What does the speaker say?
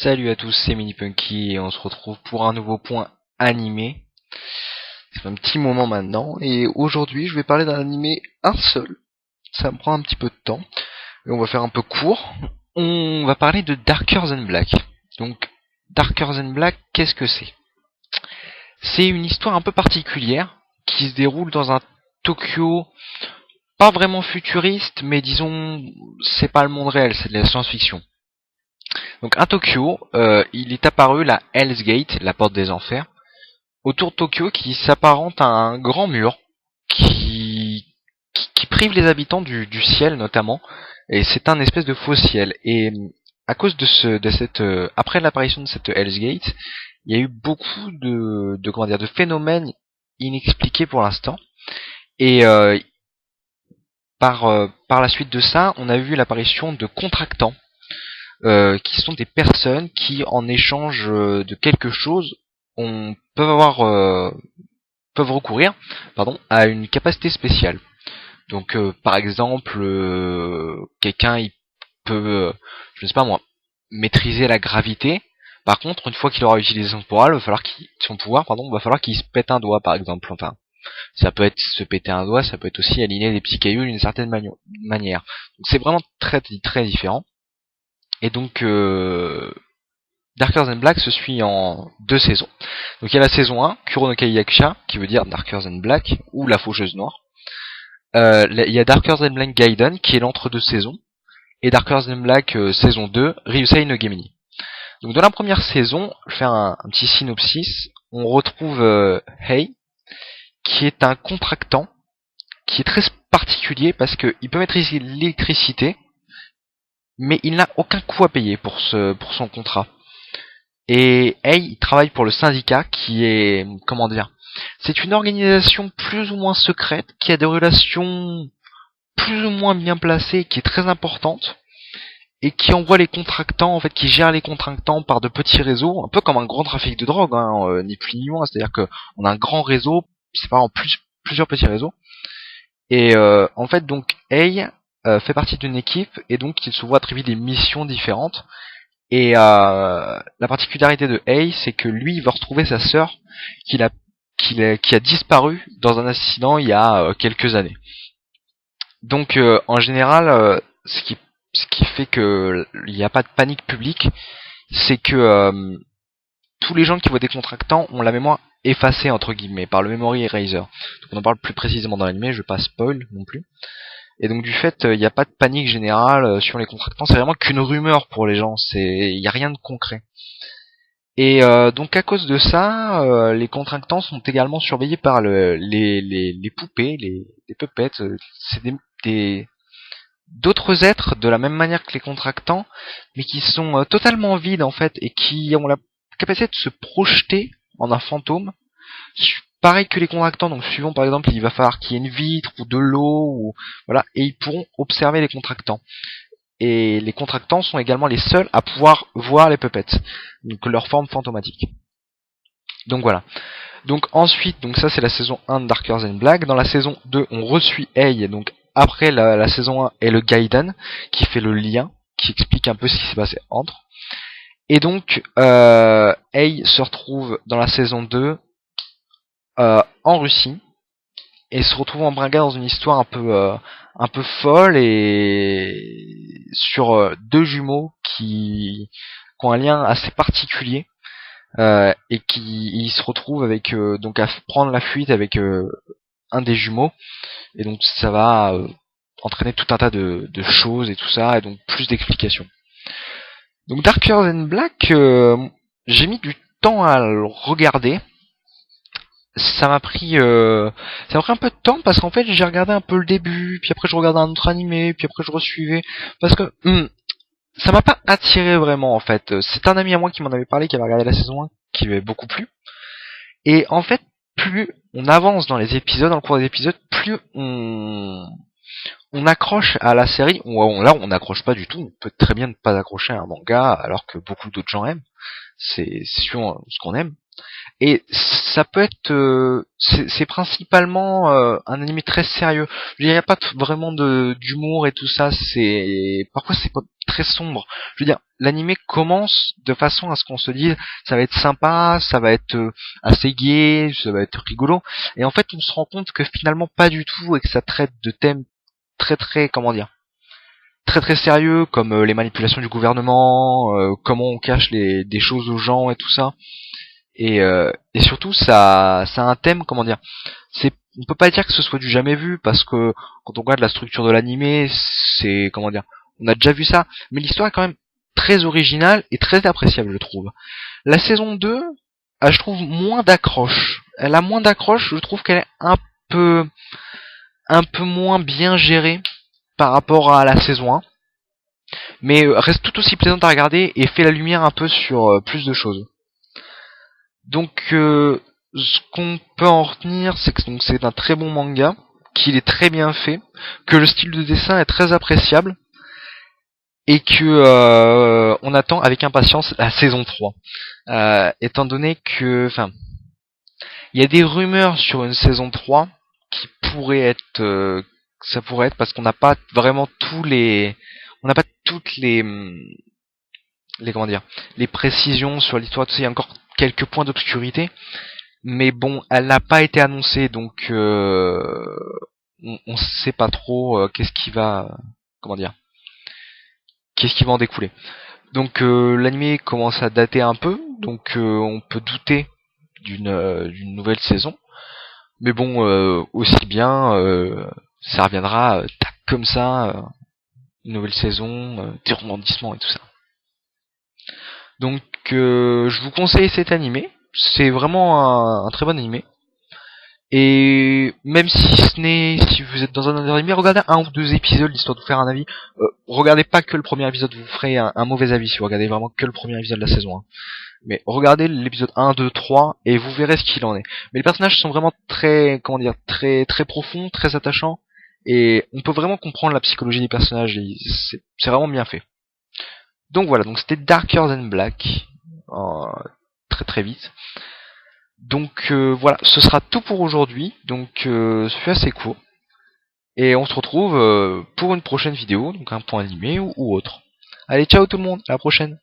Salut à tous, c'est Minipunky et on se retrouve pour un nouveau point animé. Ça fait un petit moment maintenant et aujourd'hui je vais parler d'un animé un seul. Ça me prend un petit peu de temps et on va faire un peu court. On va parler de Darker Than Black. Donc Darker Than Black, qu'est-ce que c'est? C'est une histoire un peu particulière qui se déroule dans un Tokyo pas vraiment futuriste, mais disons c'est pas le monde réel, c'est de la science-fiction. Donc à Tokyo, il est apparu la Hell's Gate, la porte des enfers, autour de Tokyo qui s'apparente à un grand mur qui prive les habitants du ciel notamment, et c'est un espèce de faux ciel. Et à cause de cette après l'apparition de cette Hell's Gate, il y a eu beaucoup de phénomènes inexpliqués pour l'instant. Et par la suite de ça, on a vu l'apparition de contractants qui sont des personnes qui, en échange de quelque chose, peuvent recourir, à une capacité spéciale. Donc, par exemple, quelqu'un il peut, je ne sais pas moi, maîtriser la gravité. Par contre, une fois qu'il aura utilisé son pouvoir, va falloir qu'il se pète un doigt, par exemple. Enfin, ça peut être se péter un doigt, ça peut être aussi aligner des petits cailloux d'une certaine manière. Donc, c'est vraiment très très différent. Et donc, Darker Than Black se suit en 2 saisons. Donc il y a la saison 1, Kuro no Kai Yakusha, qui veut dire Darker Than Black, ou la faucheuse noire. Il y a Darker Than Black Gaiden, qui est l'entre-deux saisons. Et Darker Than Black saison 2, Ryusei no Gemini. Donc dans la première saison, je vais faire un petit synopsis. On retrouve Hei, qui est un contractant, qui est très particulier parce qu'il peut maîtriser l'électricité, mais il n'a aucun coût à payer pour son contrat. Et Hei, il travaille pour le syndicat qui est, c'est une organisation plus ou moins secrète, qui a des relations plus ou moins bien placées, qui est très importante, et qui envoie les contractants, en fait, qui gère les contractants par de petits réseaux, un peu comme un grand trafic de drogue, ni plus ni moins, c'est-à-dire que on a un grand réseau, c'est pas en plusieurs petits réseaux, et en fait, donc, Hei fait partie d'une équipe, et donc il se voit attribuer des missions différentes. Et la particularité de Hei, c'est que lui, il va retrouver sa sœur qui a disparu dans un accident il y a quelques années. Donc, en général, ce qui fait que il n'y a pas de panique publique, c'est que tous les gens qui voient des contractants ont la mémoire effacée entre guillemets par le memory eraser. Donc, on en parle plus précisément dans l'anime, je vais pas spoil non plus. Et donc du fait, il n'y a pas de panique générale sur les contractants, c'est vraiment qu'une rumeur pour les gens, il n'y a rien de concret. Et donc à cause de ça, les contractants sont également surveillés par les poupées, les puppets, c'est d'autres êtres de la même manière que les contractants, mais qui sont totalement vides en fait, et qui ont la capacité de se projeter en un fantôme. Pareil que les contractants, donc suivant par exemple, il va falloir qu'il y ait une vitre ou de l'eau, ou voilà, et ils pourront observer les contractants. Et les contractants sont également les seuls à pouvoir voir les puppets, donc leur forme fantomatique. Donc voilà. Donc ensuite, donc ça c'est la saison 1 de Darker Than Black. Dans la saison 2, on resuit Hei, donc après la saison 1 et le Gaiden, qui fait le lien, qui explique un peu ce qui s'est passé entre. Et donc, Hei se retrouve dans la saison 2 en Russie et se retrouve embringué dans une histoire un peu folle et sur deux jumeaux qui ont un lien assez particulier et qui ils se retrouvent avec donc à prendre la fuite avec un des jumeaux, et donc ça va entraîner tout un tas de choses et tout ça, et donc plus d'explications. Donc Darker Than Black, j'ai mis du temps à le regarder. Ça m'a pris un peu de temps parce qu'en fait j'ai regardé un peu le début, puis après je regardais un autre animé, puis après je resuivais, parce que ça m'a pas attiré vraiment en fait. C'est un ami à moi qui m'en avait parlé, qui avait regardé la saison 1, qui lui avait beaucoup plu. Et en fait, plus on avance dans les épisodes, dans le cours des épisodes, plus on accroche à la série. Là on n'accroche pas du tout, on peut très bien ne pas accrocher à un manga alors que beaucoup d'autres gens aiment. C'est sûr ce qu'on aime. Et ça peut être, c'est principalement un anime très sérieux. Il n'y a pas vraiment d'humour et tout ça. Parfois c'est très sombre. Je veux dire, l'anime commence de façon à ce qu'on se dise ça va être sympa, ça va être assez gai, ça va être rigolo, et en fait on se rend compte que finalement pas du tout, et que ça traite de thèmes très comment dire, très sérieux, comme les manipulations du gouvernement, comment on cache des choses aux gens et tout ça. Et surtout ça a un thème, comment dire, on peut pas dire que ce soit du jamais vu, parce que quand on regarde la structure de l'animé, c'est, comment dire, on a déjà vu ça, mais l'histoire est quand même très originale et très appréciable, je trouve. La saison 2 je trouve moins d'accroche. Elle a moins d'accroche, je trouve qu'elle est peu un peu moins bien gérée par rapport à la saison 1, mais reste tout aussi plaisante à regarder et fait la lumière un peu sur plus de choses. Donc ce qu'on peut en retenir, c'est que c'est un très bon manga, qu'il est très bien fait, que le style de dessin est très appréciable, et que on attend avec impatience la saison 3. Étant donné que, enfin, il y a des rumeurs sur une saison 3 qui pourrait être, ça pourrait être parce qu'on n'a pas vraiment on n'a pas toutes les comment dire, les précisions sur l'histoire. Il y a encore quelques points d'obscurité, mais bon, elle n'a pas été annoncée, donc on sait pas trop qu'est-ce qui va, comment dire, qu'est-ce qui va en découler. Donc l'anime commence à dater un peu, donc on peut douter d'une nouvelle saison. Mais bon, aussi bien, ça reviendra tac, comme ça, une nouvelle saison, des rebondissements et tout ça. Donc je vous conseille cet animé. C'est vraiment un très bon animé. Et même si vous êtes dans un animé, regardez un ou deux épisodes histoire de vous faire un avis. Regardez pas que le premier épisode, vous ferez un mauvais avis si vous regardez vraiment que le premier épisode de la saison 1. Mais regardez l'épisode 1, 2, 3 et vous verrez ce qu'il en est. Mais les personnages sont vraiment très, comment dire, très profonds, très attachants, et on peut vraiment comprendre la psychologie des personnages, et c'est vraiment bien fait. Donc voilà, donc c'était Darker Than Black, très vite. Donc voilà, ce sera tout pour aujourd'hui, donc ce fut assez court. Et on se retrouve pour une prochaine vidéo, donc un point animé ou autre. Allez, ciao tout le monde, à la prochaine.